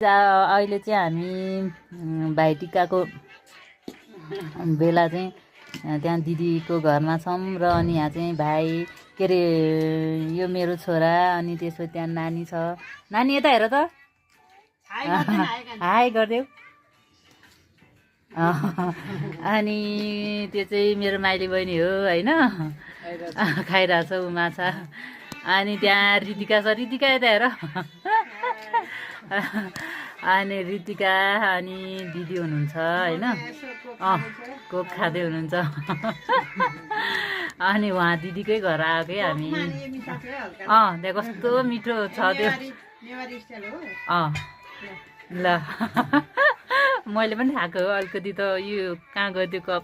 अहिले चाहिँ हामी भाइटिकाको बेला चाहिँ त्यहाँ दिदीको घरमा छौँ र अनि यहाँ चाहिँ भाइ के अरे यो मेरो छोरा अनि त्यसपछि त्यहाँ नानी छ। नानी यता हेर त, हाई गरिदेऊ। अनि त्यो चाहिँ मेरो माइली बहिनी हो होइन, खाइरहेछ ऊ माछा। अनि त्यहाँ रितिका छ, रितिका यता हेर। अनि रितिका अनि दिदी हुनुहुन्छ होइन, कोक खाँदै हुनुहुन्छ। अनि उहाँ दिदीकै घर आएकै हामी। त्यहाँ कस्तो मिठो छ त्यो। ल मैले पनि खाएको हो अलिकति त। यो कहाँ गयो त्यो कप?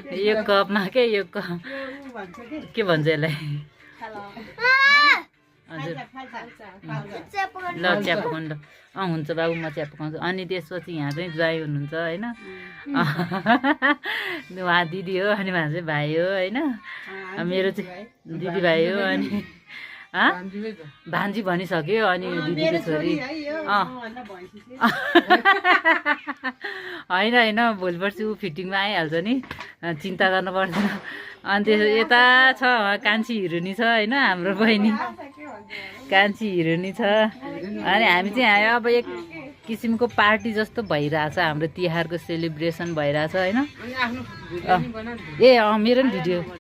यो कपमा के यो के भन्छ यसलाई? हजुर ल चिया पकाउनु ल। हुन्छ बाबु म चिया पकाउँछु। अनि त्यसपछि यहाँ चाहिँ ज्वाइँ हुनुहुन्छ होइन, उहाँ दिदी हो अनि उहाँ चाहिँ भाइ हो होइन, मेरो चाहिँ दिदी भाइ हो। अनि भान्जी भनिसक्यो अनि दिदीको छोरी। होइन होइन भोलि पर्सि ऊ फिटिङमा आइहाल्छ नि, चिन्ता गर्नु पर्दैन। अनि त्यो यता छ कान्छी हिरोनी छ होइन, हाम्रो बहिनी कान्छी हिरोनी छ। अनि हामी चाहिँ अब एक किसिमको पार्टी जस्तो भइरहेछ, हाम्रो तिहारको सेलिब्रेसन भइरहेछ होइन। ए मेरो पनि भिडियो